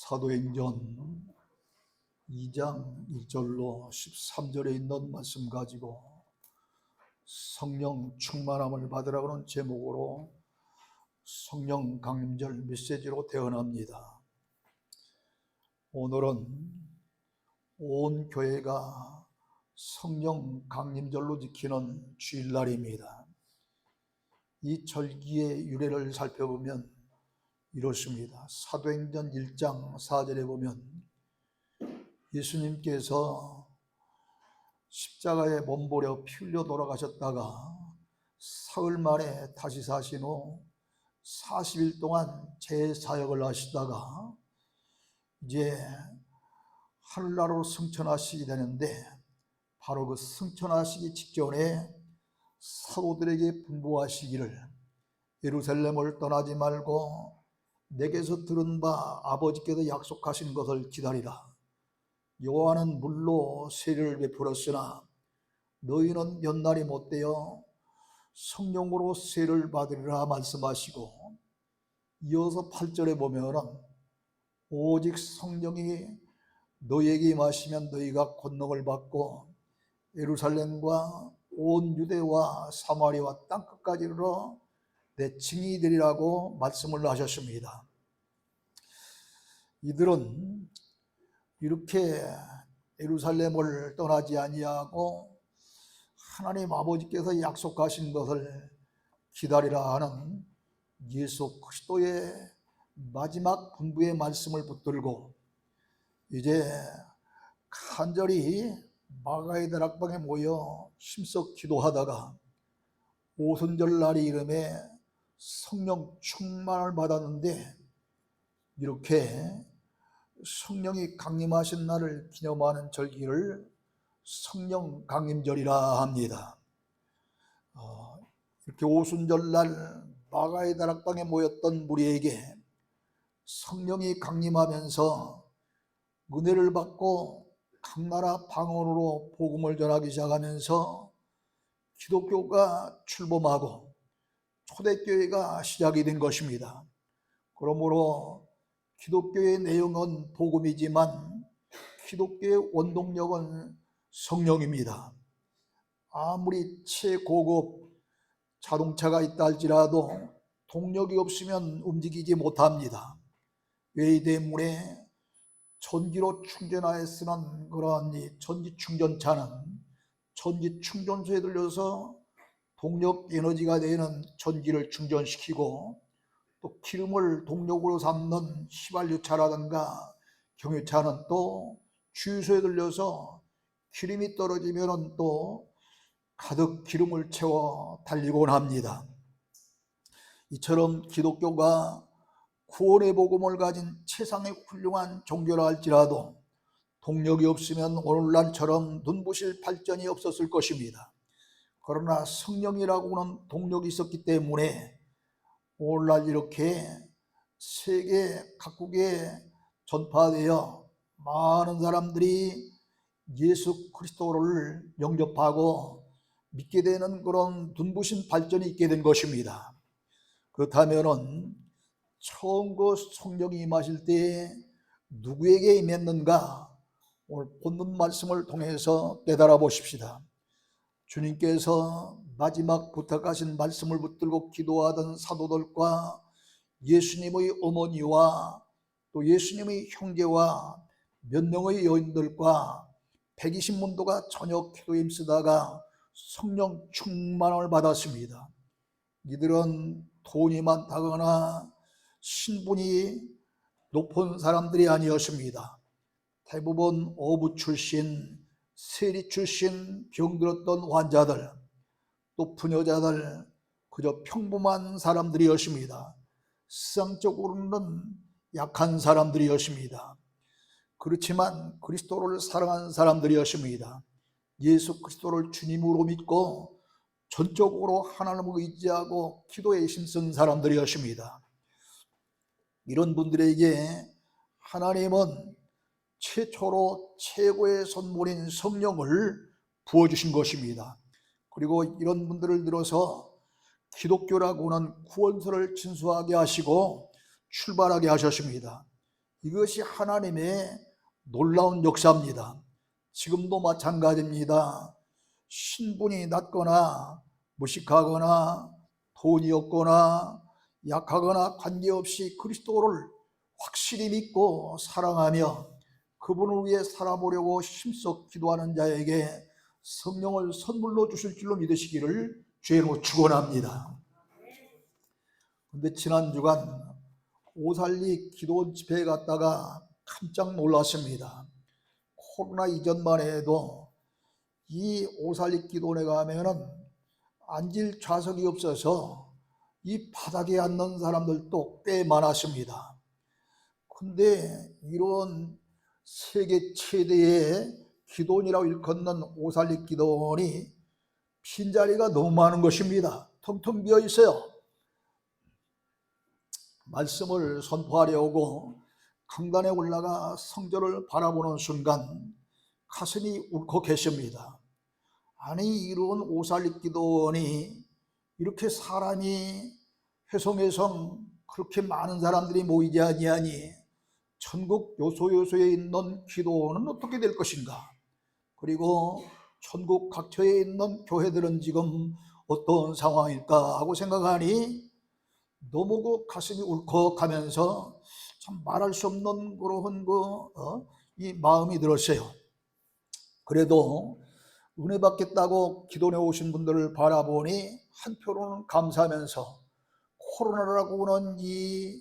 사도행전 2장 1절로 13절에 있는 말씀 가지고 성령 충만함을 받으라고 하는 제목으로 성령 강림절 메시지로 대언합니다. 오늘은 온 교회가 성령 강림절로 지키는 주일날입니다. 이 절기의 유래를 살펴보면 이렇습니다. 사도행전 1장 4절에 보면 예수님께서 십자가에 몸버려 피 흘려 돌아가셨다가 사흘 만에 다시 사신 후 40일 동안 제사역을 하시다가 이제 하늘나라로 승천하시게 되는데, 바로 그 승천하시기 직전에 사도들에게 분부하시기를 예루살렘을 떠나지 말고 내게서 들은 바 아버지께서 약속하신 것을 기다리라. 요한은 물로 세례를 베풀었으나 너희는 몇 날이 못되어 성령으로 세례를 받으리라 말씀하시고, 이어서 8절에 보면은 오직 성령이 너희에게 임하시면 너희가 권능을 받고 예루살렘과 온 유대와 사마리아 땅끝까지 이르러 내 증인이 되리라고 말씀을 하셨습니다. 이들은 이렇게 예루살렘을 떠나지 아니하고 하나님 아버지께서 약속하신 것을 기다리라 하는 예수 그리스도의 마지막 분부의 말씀을 붙들고 이제 간절히 마가의 다락방에 모여 힘써 기도하다가 오순절 날이 이름에 성령 충만을 받았는데, 이렇게 성령이 강림하신 날을 기념하는 절기를 성령 강림절이라 합니다. 이렇게 오순절 날 마가의 다락방에 모였던 무리에게 성령이 강림하면서 은혜를 받고 각 나라 방언으로 복음을 전하기 시작하면서 기독교가 출범하고 초대교회가 시작이 된 것입니다. 그러므로 기독교의 내용은 복음이지만 기독교의 원동력은 성령입니다. 아무리 최고급 자동차가 있다 할지라도 동력이 없으면 움직이지 못합니다. 왜 때문에 전기로 충전하여 쓰는 그러한 전기 충전차는 전기 충전소에 들려서 동력 에너지가 되는 전기를 충전시키고, 또 기름을 동력으로 삼는 휘발유차라든가 경유차는 또 주유소에 들려서 기름이 떨어지면 또 가득 기름을 채워 달리곤 합니다. 이처럼 기독교가 구원의 복음을 가진 최상의 훌륭한 종교라 할지라도 동력이 없으면 오늘날처럼 눈부실 발전이 없었을 것입니다. 그러나 성령이라고 하는 동력이 있었기 때문에 오늘날 이렇게 세계 각국에 전파되어 많은 사람들이 예수 그리스도를 영접하고 믿게 되는 그런 눈부신 발전이 있게 된 것입니다. 그렇다면은 처음 그 성령이 임하실 때 누구에게 임했는가? 오늘 본문 말씀을 통해서 깨달아 보십시다. 주님께서 마지막 부탁하신 말씀을 붙들고 기도하던 사도들과 예수님의 어머니와 또 예수님의 형제와 몇 명의 여인들과 120문도가 저녁 기도에 힘쓰다가 성령 충만함을 받았습니다. 이들은 돈이 많다거나 신분이 높은 사람들이 아니었습니다. 대부분 어부 출신, 세리 출신, 병들었던 환자들, 또 부녀자들, 그저 평범한 사람들이었습니다. 세상적으로는 약한 사람들이었습니다. 그렇지만 그리스도를 사랑하는 사람들이었습니다. 예수 그리스도를 주님으로 믿고 전적으로 하나님을 의지하고 기도에 힘쓴 사람들이었습니다. 이런 분들에게 하나님은 최초로 최고의 선물인 성령을 부어주신 것입니다. 그리고 이런 분들을 들어서 기독교라고 하는 구원서를 진수하게 하시고 출발하게 하셨습니다. 이것이 하나님의 놀라운 역사입니다. 지금도 마찬가지입니다. 신분이 낮거나 무식하거나 돈이 없거나 약하거나 관계없이 그리스도를 확실히 믿고 사랑하며 그분을 위해 살아보려고 힘써 기도하는 자에게 성령을 선물로 주실 줄로 믿으시기를 주의 이름으로 축원합니다. 그런데 지난 주간 오살리 기도원 집회에 갔다가 깜짝 놀랐습니다. 코로나 이전만 해도 이 오살리 기도원에 가면은 앉을 좌석이 없어서 이 바닥에 앉는 사람들도 꽤 많았습니다. 근데 이런 세계 최대의 기도원이라고 일컫는 오살리 기도원이 빈자리가 너무 많은 것입니다. 텅텅 비어 있어요. 말씀을 선포하려고 강단에 올라가 성전을 바라보는 순간 가슴이 울컥했습니다. 아니 이런 오살리 기도원이 이렇게 사람이 회성회성 그렇게 많은 사람들이 모이지 아니하니 전국 요소요소에 있는 기도원은 어떻게 될 것인가? 그리고 전국 각처에 있는 교회들은 지금 어떤 상황일까 하고 생각하니 너무 그 가슴이 울컥하면서 참 말할 수 없는 그런 이 마음이 들었어요. 그래도 은혜 받겠다고 기도해 오신 분들을 바라보니 한편으로는 감사하면서 코로나라고 하는 이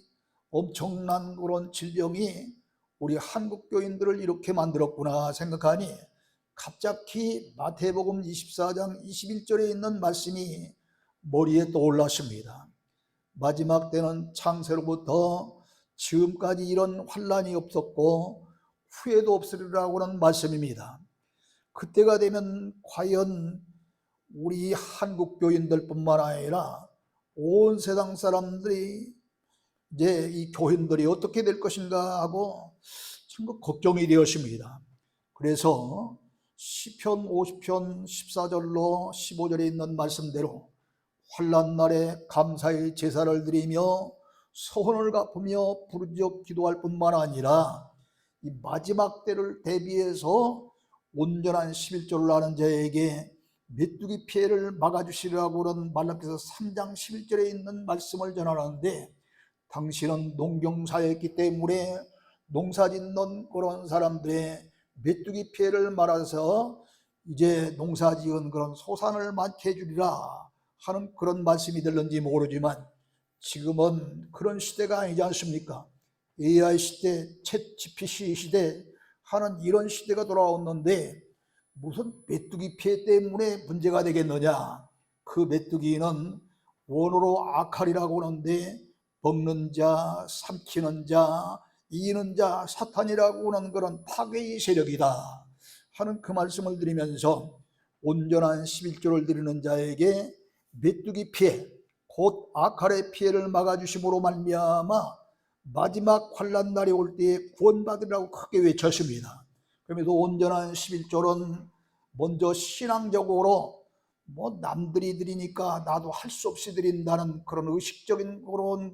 엄청난 그런 질병이 우리 한국 교인들을 이렇게 만들었구나 생각하니 갑자기 마태복음 24장 21절에 있는 말씀이 머리에 떠올랐습니다. 마지막 때는 창세로부터 지금까지 이런 환난이 없었고 후에도 없으리라고 하는 말씀입니다. 그때가 되면 과연 우리 한국 교인들뿐만 아니라 온 세상 사람들이 이제 이 교인들이 어떻게 될 것인가 하고 참 걱정이 되었습니다. 그래서 시편 50편 14절로 15절에 있는 말씀대로 환난 날에 감사의 제사를 드리며 소원을 갚으며 부르짖어 기도할 뿐만 아니라 이 마지막 때를 대비해서 온전한 11조를 하는 자에게 메뚜기 피해를 막아주시라고 하는 말라기서 3장 11절에 있는 말씀을 전하는데 당신은 농경사였기 때문에 농사짓는 그런 사람들의 메뚜기 피해를 말아서 이제 농사지은 그런 소산을 많게 해주리라 하는 그런 말씀이 들는지 모르지만 지금은 그런 시대가 아니지 않습니까? AI 시대, 챗GPT 시대 하는 이런 시대가 돌아왔는데 무슨 메뚜기 피해 때문에 문제가 되겠느냐? 그 메뚜기는 원어로 아칼이라고 하는데 먹는 자, 삼키는 자, 이기는 자, 사탄이라고 하는 그런 파괴의 세력이다 하는 그 말씀을 드리면서 온전한 11조를 드리는 자에게 메뚜기 피해, 곧 아칼의 피해를 막아주심으로 말미암아 마지막 환난 날이 올 때에 구원받으라고 크게 외쳤습니다. 그러면서 온전한 11조는 먼저 신앙적으로 뭐 남들이 드리니까 나도 할 수 없이 드린다는 그런 의식적인 그런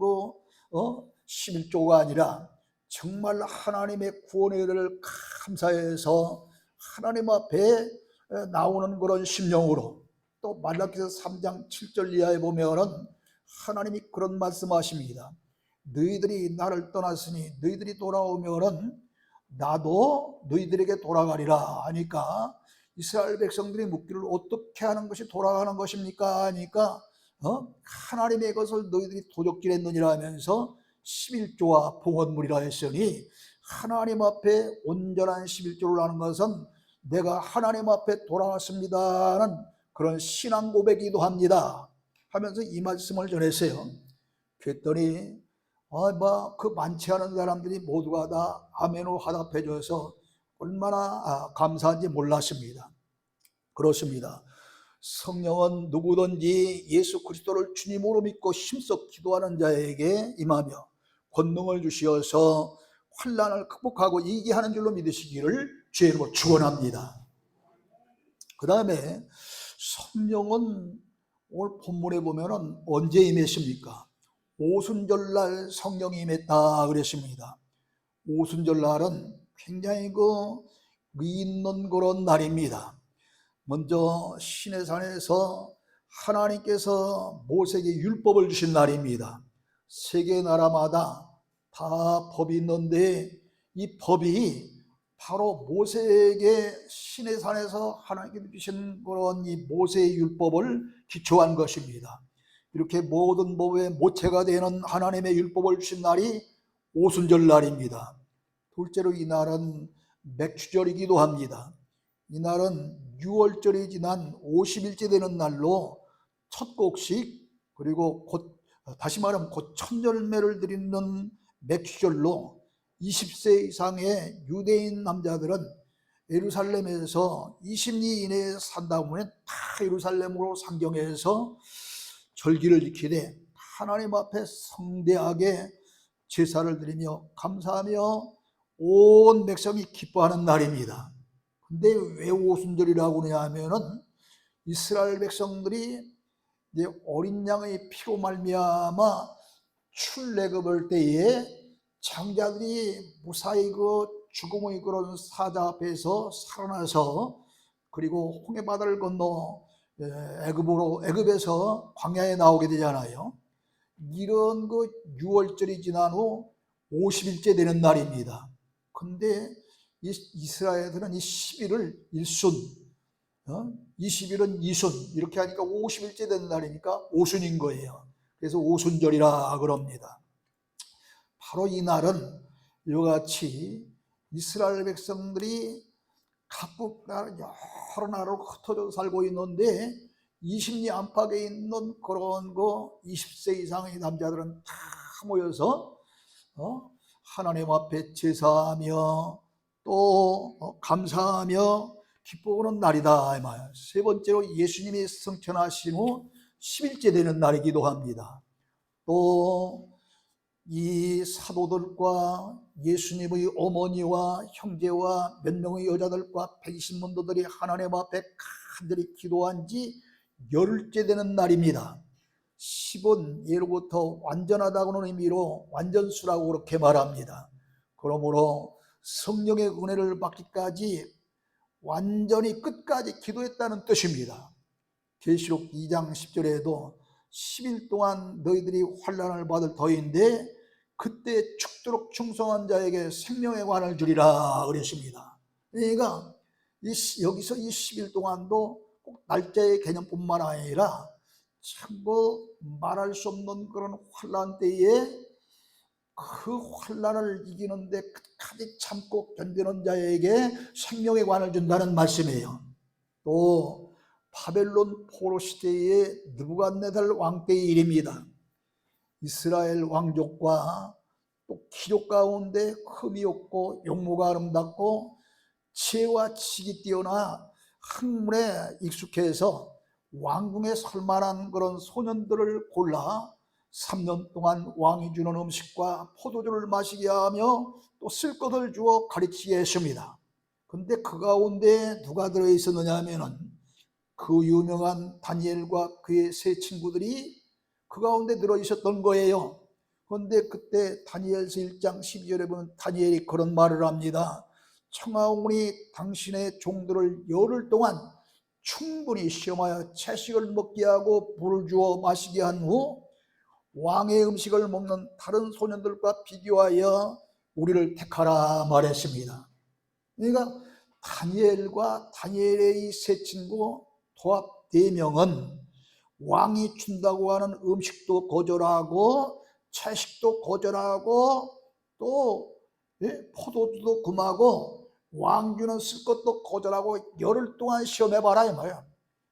11조가 아니라 정말 하나님의 구원의 은혜를 감사해서 하나님 앞에 나오는 그런 심령으로 또 말라기서 3장 7절 이하에 보면은 하나님이 그런 말씀하십니다. 너희들이 나를 떠났으니 너희들이 돌아오면은 나도 너희들에게 돌아가리라 하니까 이스라엘 백성들이 묻기를 어떻게 하는 것이 돌아가는 것입니까 하니까 하나님의 것을 너희들이 도적질했느니라 하면서 11조와 봉헌물이라 했으니 하나님 앞에 온전한 11조를 하는 것은 내가 하나님 앞에 돌아왔습니다는 그런 신앙 고백이기도 합니다 하면서 이 말씀을 전했어요. 그랬더니 그 많지 않은 사람들이 모두가 다 아멘으로 화답해 줘서 얼마나 감사한지 몰랐습니다. 그렇습니다. 성령은 누구든지 예수 그리스도를 주님으로 믿고 힘써 기도하는 자에게 임하며 권능을 주시어서 환난을 극복하고 이기게 하는 줄로 믿으시기를 주의 이름으로 축원합니다. 그 다음에 성령은 오늘 본문에 보면은 언제 임했습니까? 오순절날 성령이 임했다 그랬습니다. 오순절 날은 굉장히 의미 있는 그런 날입니다. 먼저 시내산에서 하나님께서 모세에게 율법을 주신 날입니다. 세계 나라마다 다 법이 있는데 이 법이 바로 모세에게 시내산에서 하나님께서 주신 그런 이 모세의 율법을 기초한 것입니다. 이렇게 모든 법의 모체가 되는 하나님의 율법을 주신 날이 오순절 날입니다. 둘째로 이 날은 맥주절이기도 합니다. 이 날은 6월절이 지난 50일째 되는 날로 첫 곡식, 그리고 다시 말하면 곧 첫 열매를 드리는 맥주절로 20세 이상의 유대인 남자들은 예루살렘에서 20리 이내에 산다 보면 다 예루살렘으로 상경해서 절기를 지키되 하나님 앞에 성대하게 제사를 드리며 감사하며 온 백성이 기뻐하는 날입니다. 근데 왜 오순절이라고 하느냐 하면은 이스라엘 백성들이 이제 어린 양의 피로 말미암아 출애굽할 때에 장자들이 무사히 죽음의 그런 사자 앞에서 살아나서 그리고 홍해바다를 건너 애굽에서 광야에 나오게 되잖아요. 이런 6월절이 지난 후 50일째 되는 날입니다. 근데 이스라엘들은 이 10일을 일순, 20일은 이순 이렇게 하니까 50일째 된 날이니까 오순인 거예요. 그래서 오순절이라 그럽니다. 바로 이 날은 이와 같이 이스라엘 백성들이 각국 여러 나라로 흩어져 살고 있는데 20리 안팎에 있는 그런 20세 이상의 남자들은 다 모여서 하나님 앞에 제사하며 또 감사하며 기뻐하는 날이다 이 말. 세 번째로 예수님이 승천하신 후 10일째 되는 날이기도 합니다. 또 이 사도들과 예수님의 어머니와 형제와 몇 명의 여자들과 120문도들이 하나님 앞에 간절히 기도한 지 열흘째 되는 날입니다. 10은 예로부터 완전하다고는 의미로 완전수라고 그렇게 말합니다. 그러므로 성령의 은혜를 받기까지 완전히 끝까지 기도했다는 뜻입니다. 계시록 2장 10절에도 10일 동안 너희들이 환난을 받을 터인데 그때 죽도록 충성한 자에게 생명의 관을 주리라 그랬습니다. 그러니까 여기서 이 10일 동안도 꼭 날짜의 개념뿐만 아니라 참 말할 수 없는 그런 환난 때에 그 환난을 이기는데 끝까지 참고 견디는 자에게 생명의 관을 준다는 말씀이에요. 또 바벨론 포로 시대의 느부갓네살 왕 때의 일입니다. 이스라엘 왕족과 또 기록 가운데 흠이 없고 용모가 아름답고 지혜와 지식이 뛰어나 학문에 익숙해서 왕궁에 설만한 그런 소년들을 골라 3년 동안 왕이 주는 음식과 포도주를 마시게 하며 또 쓸 것을 주어 가르치게 했습니다. 근데 그 가운데 누가 들어있었느냐 하면은 그 유명한 다니엘과 그의 세 친구들이 그 가운데 들어있었던 거예요. 그런데 그때 다니엘서 1장 12절에 보면 다니엘이 그런 말을 합니다. 청하오니 당신의 종들을 열흘 동안 충분히 시험하여 채식을 먹게 하고 물을 주어 마시게 한 후 왕의 음식을 먹는 다른 소년들과 비교하여 우리를 택하라 말했습니다. 그러니까 다니엘과 다니엘의 이 세 친구 도합 4명은 왕이 준다고 하는 음식도 거절하고 채식도 거절하고 또 포도주도 금하고 왕 주는 쓸 것도 거절하고 열흘 동안 시험해봐라 이 말이야.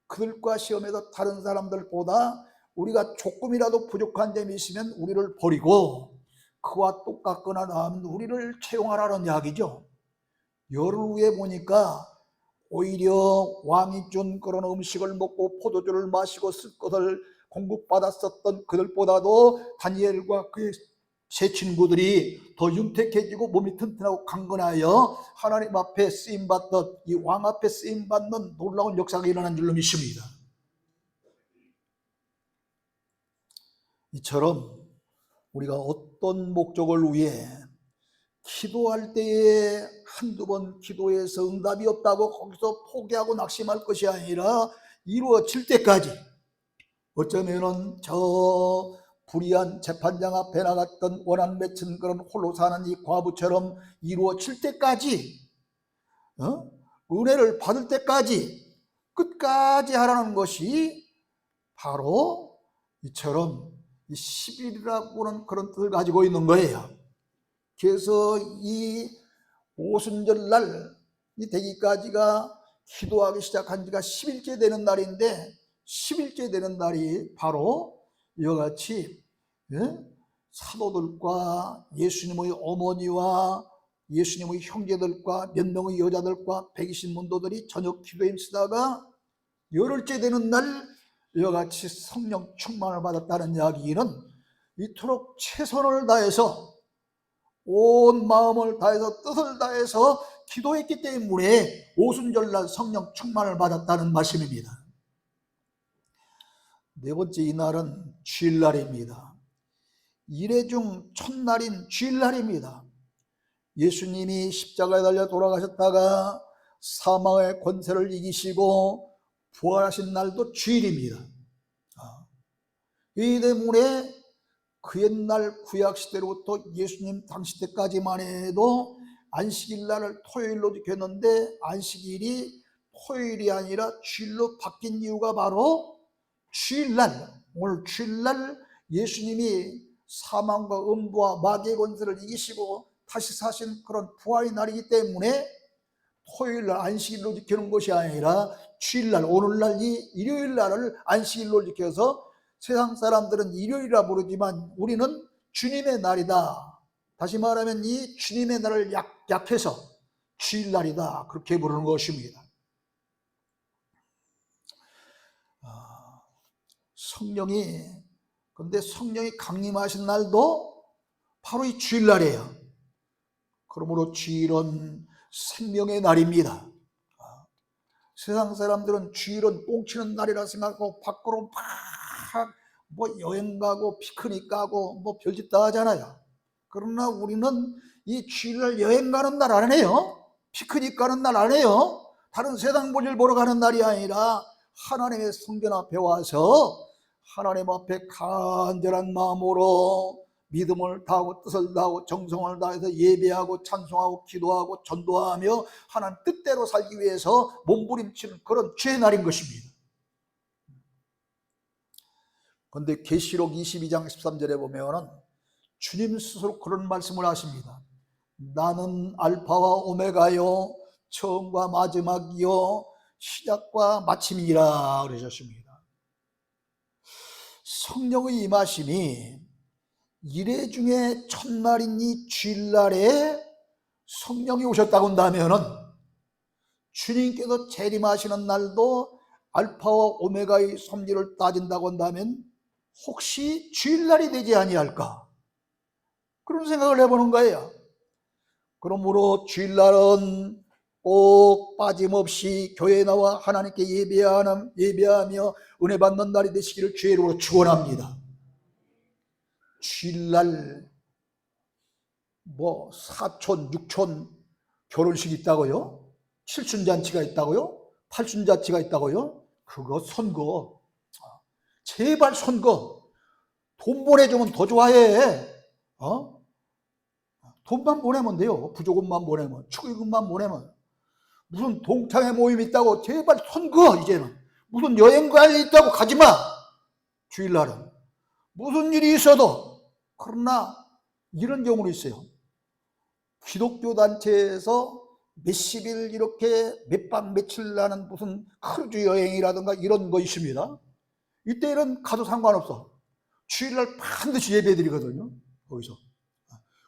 그들과 시험해서 다른 사람들보다 우리가 조금이라도 부족한 점이 있으면 우리를 버리고 그와 똑같거나 나으면 우리를 채용하라는 이야기죠. 열흘 후에 보니까 오히려 왕이 준 그런 음식을 먹고 포도주를 마시고 쓸 것을 공급받았었던 그들보다도 다니엘과 그의 세 친구들이 더 윤택해지고 몸이 튼튼하고 강건하여 하나님 앞에 쓰임받던 이 왕 앞에 쓰임받는 놀라운 역사가 일어난 줄로 믿습니다. 이처럼 우리가 어떤 목적을 위해 기도할 때에 한두 번 기도해서 응답이 없다고 거기서 포기하고 낙심할 것이 아니라 이루어질 때까지, 어쩌면은 저 불의한 재판장 앞에 나갔던 원한 맺힌 그런 홀로 사는 이 과부처럼 이루어질 때까지, 은혜를 받을 때까지 끝까지 하라는 것이 바로 이처럼 이 10일이라고는 그런 뜻을 가지고 있는 거예요. 그래서 이 오순절날 이 되기까지가 기도하기 시작한 지가 10일째 되는 날인데, 10일째 되는 날이 바로 이와 같이 사도들과 예수님의 어머니와 예수님의 형제들과 몇 명의 여자들과 120문도들이 저녁 기도에 쓰다가 열흘째 되는 날 이와 같이 성령 충만을 받았다는 이야기는 이토록 최선을 다해서 온 마음을 다해서 뜻을 다해서 기도했기 때문에 오순절날 성령 충만을 받았다는 말씀입니다. 네 번째, 이날은 주일날입니다. 이래 중 첫날인 주일날입니다. 예수님이 십자가에 달려 돌아가셨다가 사망의 권세를 이기시고 부활하신 날도 주일입니다. 이 때문에 그 옛날 구약시대로부터 예수님 당시 때까지만 해도 안식일 날을 토요일로 지켰는데, 안식일이 토요일이 아니라 주일로 바뀐 이유가 바로 주일날, 오늘 주일날 예수님이 사망과 음부와 마귀의 권세를 이기시고 다시 사신 그런 부활의 날이기 때문에 토요일날 안식일로 지키는 것이 아니라 주일날, 오늘날 이 일요일날을 안식일로 지켜서 세상 사람들은 일요일이라 부르지만 우리는 주님의 날이다, 다시 말하면 이 주님의 날을 약해서 주일날이다, 그렇게 부르는 것입니다. 근데 성령이 강림하신 날도 바로 이 주일날이에요. 그러므로 주일은 생명의 날입니다. 세상 사람들은 주일은 똥치는 날이라 생각하고 밖으로 막 여행 가고 피크닉 가고 뭐 별짓 다 하잖아요. 그러나 우리는 이 주일날 여행 가는 날 안 해요. 피크닉 가는 날 안 해요. 다른 세상 볼일 보러 가는 날이 아니라 하나님의 성전 앞에 와서 하나님 앞에 간절한 마음으로 믿음을 다하고 뜻을 다하고 정성을 다해서 예배하고 찬송하고 기도하고 전도하며 하나님 뜻대로 살기 위해서 몸부림치는 그런 주의 날인 것입니다. 그런데 계시록 22장 13절에 보면은 주님 스스로 그런 말씀을 하십니다. 나는 알파와 오메가요, 처음과 마지막이요, 시작과 마침이라 그러셨습니다. 성령의 임하심이 이래 중에 첫날인 이 주일날에 성령이 오셨다고 한다면은 주님께서 재림하시는 날도 알파와 오메가의 섭리를 따진다고 한다면 혹시 주일날이 되지 아니할까, 그런 생각을 해보는 거예요. 그러므로 주일날은 꼭 빠짐없이 교회에 나와 하나님께 예배하며 은혜 받는 날이 되시기를 주의 이름으로 축원합니다. 주일날 뭐 사촌, 육촌 결혼식이 있다고요? 칠순잔치가 있다고요? 팔순잔치가 있다고요? 그거 선거, 제발 선거. 돈 보내주면 더 좋아해. 돈만 보내면 돼요. 부조금만 보내면, 축의금만 보내면. 무슨 동창회 모임 있다고 제발 선거. 이제는 무슨 여행 갈 일 있다고 가지마. 주일날은 무슨 일이 있어도. 그러나 이런 경우는 있어요. 기독교 단체에서 몇십일 이렇게 몇 박 며칠 나는 무슨 크루즈 여행이라든가 이런 거 있습니다. 이때는 가도 상관없어. 주일날 반드시 예배드리거든요. 거기서.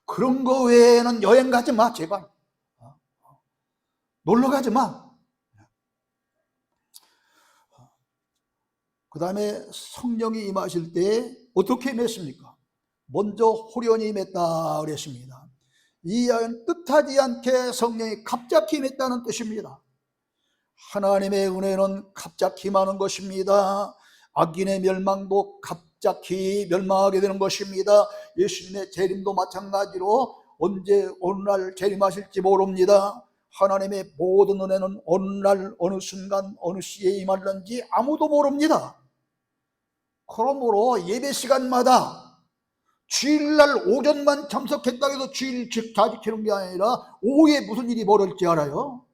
그런 거 외에는 여행 가지 마, 제발. 놀러 가지 마. 그 다음에 성령이 임하실 때 어떻게 임했습니까? 먼저 호련히 임했다 그랬습니다. 이 이야기는 뜻하지 않게 성령이 갑자기 임했다는 뜻입니다. 하나님의 은혜는 갑자기 임하는 것입니다. 악인의 멸망도 갑자기 멸망하게 되는 것입니다. 예수님의 재림도 마찬가지로 언제 어느 날 재림하실지 모릅니다. 하나님의 모든 은혜는 어느 날 어느 순간 어느 시에 임할는지 아무도 모릅니다. 그러므로 예배 시간마다 주일날 오전만 참석했다고 해서 주일 다 지키는 게 아니라 오후에 무슨 일이 벌어질지 알아요?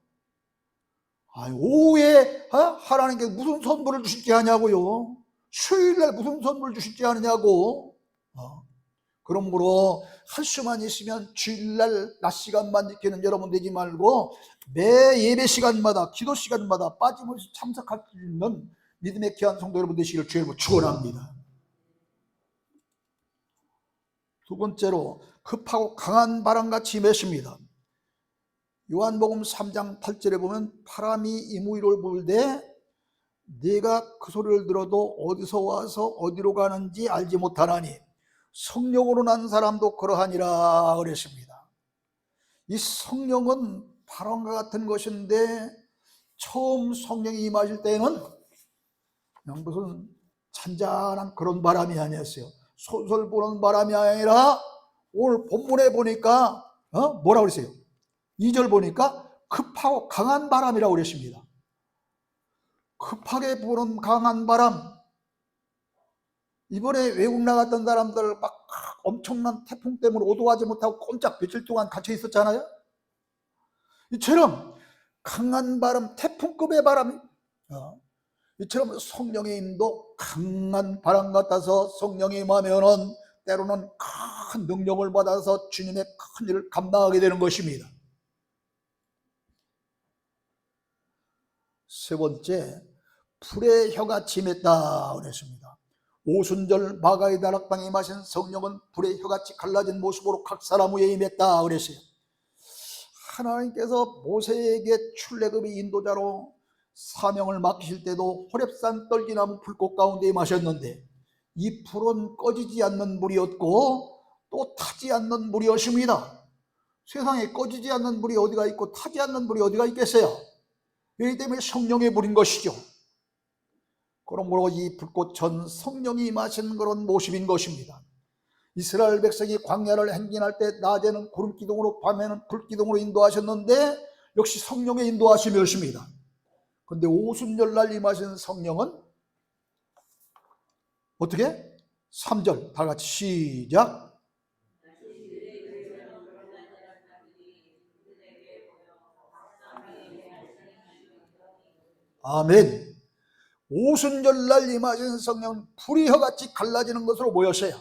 오후에 하나님께 무슨 선물을 주실지 아냐고요. 수요일날 무슨 선물을 주실지 아느냐고. 그러므로 할 수만 있으면 주일날 낮 시간만 지키는 여러분 되지 말고 매 예배 시간마다 기도 시간마다 빠짐없이 참석할 수 있는 믿음의 귀한 성도 여러분 되시기를 주의 이름으로 축원합니다. 두 번째로 급하고 강한 바람같이 임했습니다. 요한복음 3장 8절에 보면 바람이 이무 위를 불되 네가 그 소리를 들어도 어디서 와서 어디로 가는지 알지 못하나니 성령으로 난 사람도 그러하니라 그랬습니다. 이 성령은 바람과 같은 것인데 처음 성령이 임하실 때는 그냥 무슨 잔잔한 그런 바람이 아니었어요. 솔솔 부는 바람이 아니라 오늘 본문에 보니까 뭐라고 그랬어요? 2절 보니까 급하고 강한 바람이라고 그랬습니다. 급하게 부는 강한 바람. 이번에 외국 나갔던 사람들 막 엄청난 태풍 때문에 오도하지 못하고 꼼짝 며칠 동안 갇혀 있었잖아요. 이처럼 강한 바람, 태풍급의 바람이 이처럼 성령의 힘도 강한 바람 같아서 성령이 임하면은 때로는 큰 능력을 받아서 주님의 큰 일을 감당하게 되는 것입니다. 세 번째, 불의 혀같이 임했다 그랬습니다. 오순절 마가의 다락방에 임하신 성령은 불의 혀같이 갈라진 모습으로 각 사람 위에 임했다 그랬어요. 하나님께서 모세에게 출애굽의 인도자로 사명을 맡기실 때도 호렙산 떨기나무 불꽃 가운데 임하셨는데 이 불은 꺼지지 않는 불이었고 또 타지 않는 불이었습니다. 세상에 꺼지지 않는 불이 어디가 있고 타지 않는 불이 어디가 있겠어요? 그렇기 때문에 성령의 불인 것이죠. 그러므로 이 불꽃은 성령이 임하신 그런 모습인 것입니다. 이스라엘 백성이 광야를 행진할 때 낮에는 구름기둥으로 밤에는 불기둥으로 인도하셨는데 역시 성령의 인도하심이었습니다. 그런데 오순절날 임하신 성령은 어떻게? 3절 다 같이 시작. 아멘. 오순절날 임하신 성령은 불이 혀같이 갈라지는 것으로 보였어요.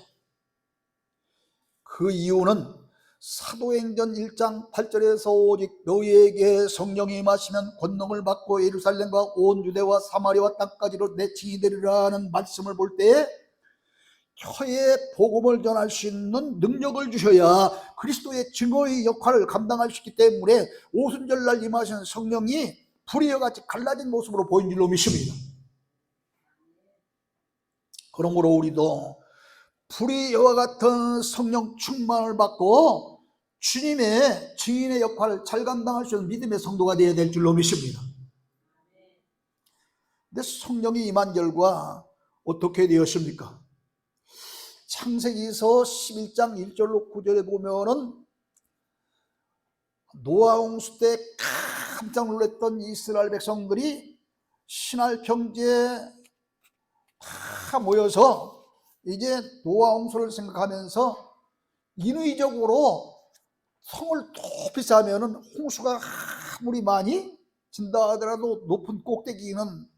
그 이유는 사도행전 1장 8절에서 오직 너희에게 성령이 임하시면 권능을 받고 예루살렘과 온 유대와 사마리아 땅까지로 내 증인이 되리라는 말씀을 볼 때 혀에 복음을 전할 수 있는 능력을 주셔야 그리스도의 증거의 역할을 감당할 수 있기 때문에 오순절날 임하신 성령이 불이 혀같이 갈라진 모습으로 보인 줄로 믿습니다. 그러므로 우리도 불이 여와 같은 성령 충만을 받고 주님의 증인의 역할을 잘 감당할 수 있는 믿음의 성도가 되어야 될 줄로 믿습니다. 근데 성령이 임한 결과 어떻게 되었습니까? 창세기서 11장 1절로 9절에 보면은 노아 홍수 때 깜짝 놀랐던 이스라엘 백성들이 신할 평지에 다 모여서 이제 노아 홍수를 생각하면서 인위적으로 성을 높이 쌓으면 홍수가 아무리 많이 진다 하더라도 높은 꼭대기는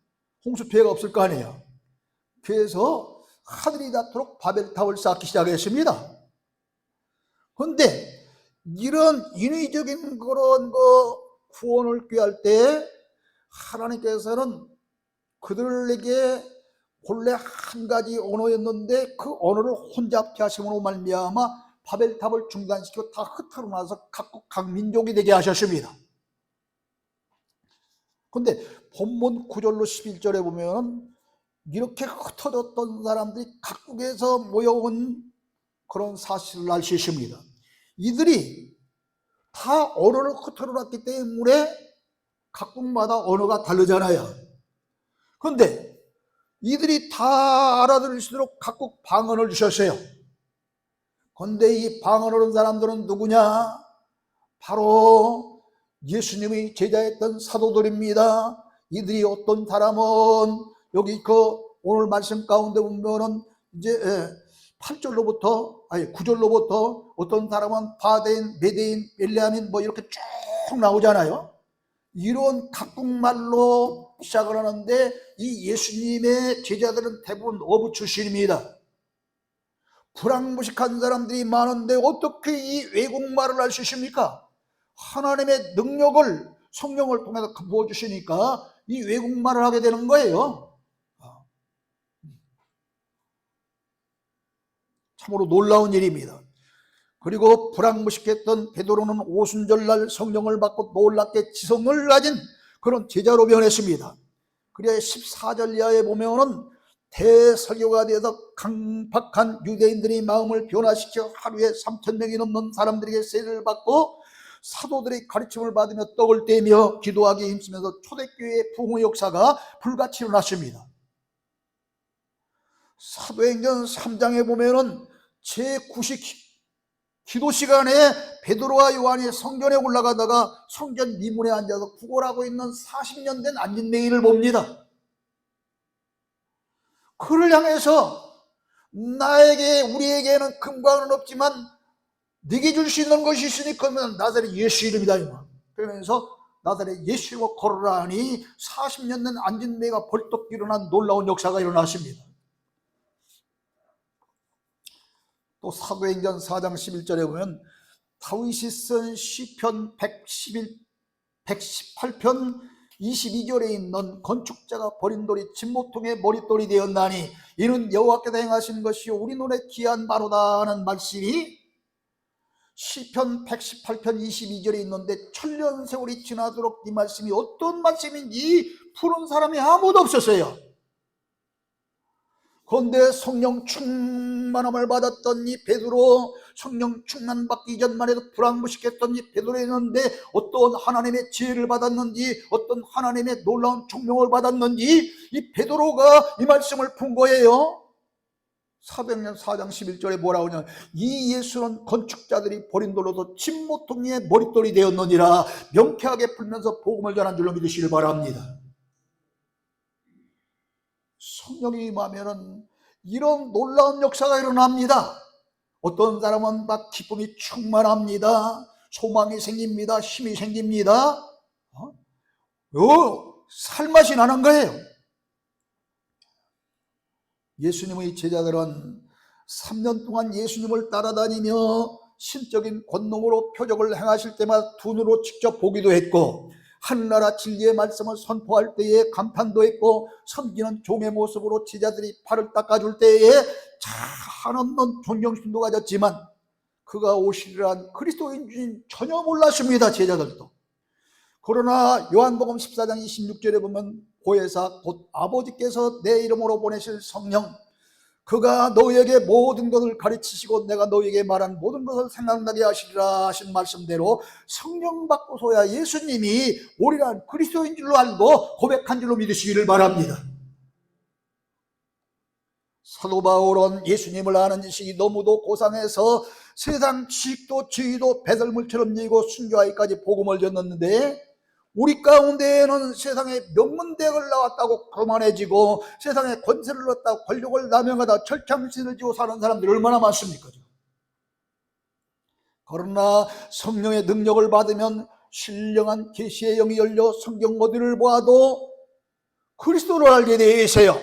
홍수 피해가 없을 거 아니에요. 그래서 하늘이 닿도록 바벨탑을 쌓기 시작했습니다. 그런데 이런 인위적인 그런 구원을 꾀할 때 하나님께서는 그들에게 본래 한 가지 언어였는데 그 언어를 혼잡케 하심으로 말미암아 바벨탑을 중단시키고 다 흩어져 나서 각국 각 민족이 되게 하셨습니다. 그런데 본문 9절로 11절에 보면 이렇게 흩어졌던 사람들이 각국에서 모여온 그런 사실을 알 수 있습니다. 이들이 다 언어를 흩어져 놨기 때문에 각국마다 언어가 다르잖아요. 그런데 이들이 다 알아들을 수 있도록 각국 방언을 주셨어요. 그런데 이 방언하는 사람들은 누구냐? 바로 예수님의 제자였던 사도들입니다. 이들이 어떤 사람은 여기 오늘 말씀 가운데 보면은 이제 8절로부터 아니 9절로부터 어떤 사람은 바데인, 메데인, 엘레아민 뭐 이렇게 쭉 나오잖아요. 이런 각국말로 시작을 하는데 이 예수님의 제자들은 대부분 어부 출신입니다. 불황무식한 사람들이 많은데 어떻게 이 외국말을 할 수 있습니까? 하나님의 능력을 성령을 통해서 부어주시니까 이 외국말을 하게 되는 거예요. 참으로 놀라운 일입니다. 그리고 불황무식했던 베드로는 오순절날 성령을 받고 놀랍게 지성을 가진 그런 제자로 변했습니다. 그래야 14절 이하에 보면은 대설교가 되어서 강박한 유대인들이 마음을 변화시켜 하루에 3,000명이 넘는 사람들에게 세례를 받고 사도들의 가르침을 받으며 떡을 떼며 기도하기에 힘쓰면서 초대교회의 부흥의 역사가 불같이 일어났습니다. 사도행전 3장에 보면은 제9식 기도 시간에 베드로와 요한이 성전에 올라가다가 성전 미문에 앉아서 구걸하고 있는 40년 된 안진뱅이를 봅니다. 그를 향해서 나에게 우리에게는 금과는 없지만 네게 줄 수 있는 것이 있으니 그러면 나사렛 예수 이름이다. 그러면서 나사렛 예수로 걸으라 하니 40년 된 안진뱅이가 벌떡 일어난 놀라운 역사가 일어났습니다. 또 사도행전 4장 11절에 보면 다윗이 쓴 시편 118편 22절에 있는 건축자가 버린 돌이 진모퉁의 머릿돌이 되었나니 이는 여호와께서 행하신 것이 우리 눈에 귀한 바로다 하는 말씀이 시편 118편 22절에 있는데 천년 세월이 지나도록 이 말씀이 어떤 말씀인지 푸는 사람이 아무도 없었어요. 그런데 성령 충만함을 받았던 이 베드로, 성령 충만 받기 전만 해도 불황무식했던 이 베드로였는데 어떤 하나님의 지혜를 받았는지, 어떤 하나님의 놀라운 총명을 받았는지 이 베드로가 이 말씀을 푼 거예요. 사도행전 4장 11절에 뭐라고 하냐, 이 예수는 건축자들이 버린 돌로도 진모퉁이의 머릿돌이 되었느니라 명쾌하게 풀면서 복음을 전한 줄로 믿으시길 바랍니다. 성령이 임하면은 이런 놀라운 역사가 일어납니다. 어떤 사람은 막 기쁨이 충만합니다. 소망이 생깁니다. 힘이 생깁니다. 살맛이 나는 거예요. 예수님의 제자들은 3년 동안 예수님을 따라다니며 신적인 권능으로 표적을 행하실 때마다 두 눈으로 직접 보기도 했고 하늘나라 진리의 말씀을 선포할 때에 감탄도 했고 섬기는 종의 모습으로 제자들이 발을 닦아줄 때에 한없는 존경심도 가졌지만 그가 오시리란 그리스도인 줄 전혀 몰랐습니다. 제자들도. 그러나 요한복음 14장 26절에 보면 보혜사 곧 아버지께서 내 이름으로 보내실 성령 그가 너희에게 모든 것을 가르치시고 내가 너희에게 말한 모든 것을 생각나게 하시리라 하신 말씀대로 성령 받고서야 예수님이 우리란 그리스도인 줄로 알고 고백한 줄로 믿으시기를 바랍니다. 사도 바울은 예수님을 아는 지식이 너무도 고상해서 세상 지식도 지위도 배설물처럼 여기고 순교하기까지 복음을 전했는데 우리 가운데에는 세상에 명문대학을 나왔다고 거만해지고 세상에 권세를 얻다고 권력을 남용하다 철창신을 지고 사는 사람들이 얼마나 많습니까? 그러나 성령의 능력을 받으면 신령한 계시의 영이 열려 성경 어디를 보아도 그리스도를 알게 되어 있어요.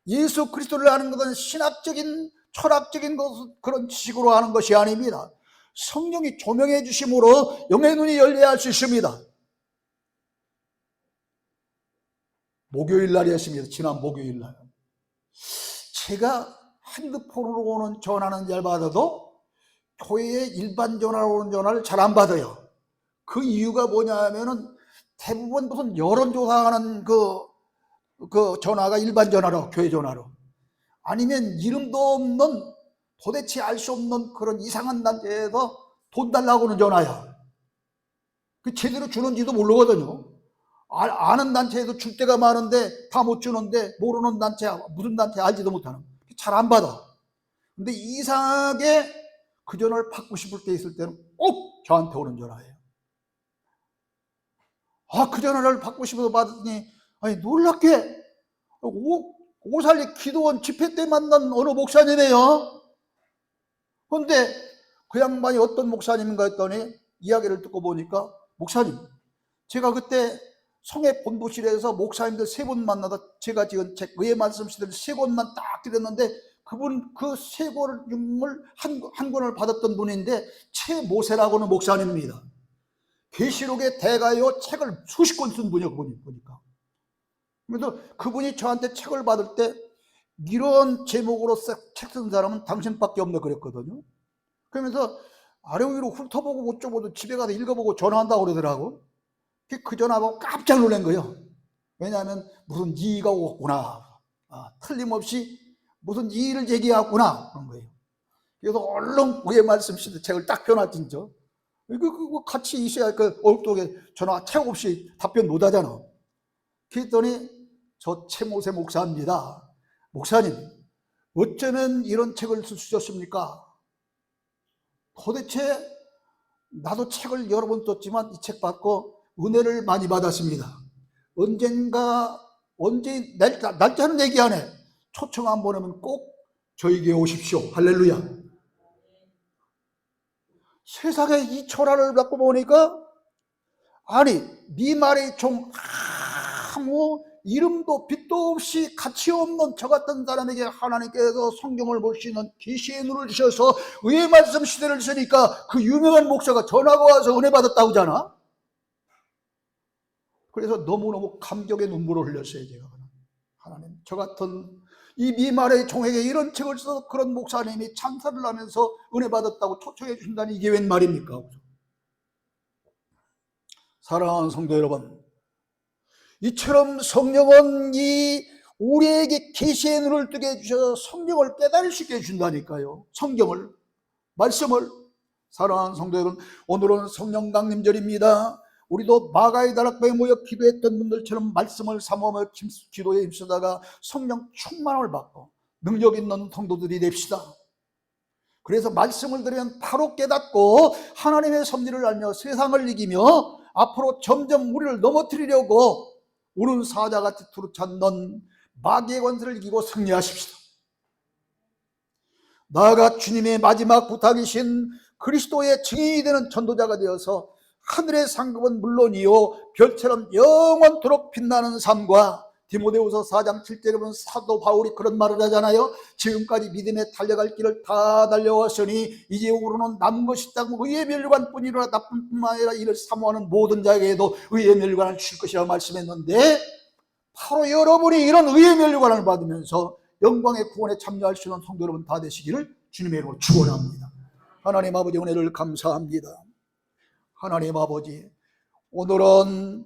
예수 그리스도를 아는 것은 신학적인 철학적인 그런 지식으로 하는 것이 아닙니다. 성령이 조명해 주심으로 영의 눈이 열려야 할 수 있습니다. 목요일 날이었습니다. 지난 목요일 날. 제가 핸드폰으로 오는 전화는 잘 받아도 교회에 일반 전화로 오는 전화를 잘 안 받아요. 그 이유가 뭐냐 하면은 대부분 무슨 여론조사하는 그 전화가 일반 전화로, 교회 전화로. 아니면 이름도 없는 도대체 알 수 없는 그런 이상한 단체에서 돈 달라고 하는 전화야. 그 제대로 주는지도 모르거든요. 아는 단체에도 줄 때가 많은데 다 못 주는데 모르는 단체 무슨 단체 알지도 못하는 잘 안 받아. 근데 이상하게 그 전화를 받고 싶을 때 있을 때는 꼭 저한테 오는 전화예요. 그 전화를 받고 싶어서 받았더니 놀랍게 오살리 기도원 집회 때 만난 어느 목사님이에요. 그런데 그 양반이 어떤 목사님인가 했더니 이야기를 듣고 보니까, 목사님, 제가 그때 성회 본부실에서 목사님들 3분 만나다 제가 지금 책 의의 말씀 시대를 3권만 딱 드렸는데, 그분 그 3권을 한 권을 받았던 분인데 최모세라고 하는 목사님입니다. 계시록의 대가요 책을 수십 권 쓴 분이요, 그분이 보니까. 그래서 그분이 저한테 책을 받을 때 이런 제목으로 책 쓴 사람은 당신밖에 없네 그랬거든요. 그러면서 아래 위로 훑어보고 어쩌고도 집에 가서 읽어보고 전화한다고 그러더라고. 그 전화하고 깜짝 놀란 거예요. 왜냐하면 무슨 이의가 오겠구나, 틀림없이 무슨 이의를 제기하구나 그런 거예요. 그래서 얼른 그의 말씀 시대 책을 딱 펴놨진죠. 그거 같이 있어야 얼룩도게 전화 책 없이 답변 못 하잖아. 그랬더니 저 최모세 목사입니다. 목사님, 어쩌면 이런 책을 쓰셨습니까? 도대체 나도 책을 여러 번 썼지만 이 책 받고 은혜를 많이 받았습니다. 언제 날짜는 얘기 안 해. 초청 안 보내면 꼭 저에게 오십시오. 할렐루야. 세상에 이 초라를 갖고 보니까, 네 말의 종 아무 이름도 빛도 없이 가치 없는 저 같은 사람에게 하나님께서 성경을 볼 수 있는 계시의 눈을 주셔서 의의 말씀 시대를 쓰니까 그 유명한 목사가 전화가 와서 은혜 받았다고 하잖아. 그래서 너무너무 감격의 눈물을 흘렸어요. 제가 하나님, 저 같은 이 미말의 종에게 이런 책을 써서 그런 목사님이 찬사를 하면서 은혜 받았다고 초청해 주신다니 이게 웬 말입니까? 사랑하는 성도 여러분, 이처럼 성령은 우리에게 계시의 눈을 뜨게 해주셔서 성경을 깨달을 수 있게 해준다니까요. 성경을, 말씀을. 사랑하는 성도 여러분, 오늘은 성령 강림절입니다. 우리도 마가의 다락방에 모여 기도했던 분들처럼 말씀을 사모하며 기도에 힘쓰다가 성령 충만함을 받고 능력 있는 성도들이 됩시다. 그래서 말씀을 들으면 바로 깨닫고 하나님의 섭리를 알며 세상을 이기며 앞으로 점점 우리를 넘어뜨리려고 우는 사자같이 두루 찾는 마귀의 권세를 이기고 승리하십시다. 나아가 주님의 마지막 부탁이신 그리스도의 증인이 되는 전도자가 되어서 하늘의 상급은 물론이요 별처럼 영원토록 빛나는 삶과, 디모데후서 4장 7절에 보면 사도 바울이 그런 말을 하잖아요. 지금까지 믿음에 달려갈 길을 다 달려왔으니 이제 우리는 남은 것이 있다고 의의 멸관뿐이라 나뿐만 아니라 이를 사모하는 모든 자에게도 의의 멸관을 줄 것이라 말씀했는데, 바로 여러분이 이런 의의 멸관을 받으면서 영광의 구원에 참여할 수 있는 성도 여러분 다 되시기를 주님의 이름으로 축원합니다. 하나님 아버지, 은혜를 감사합니다. 하나님 아버지, 오늘은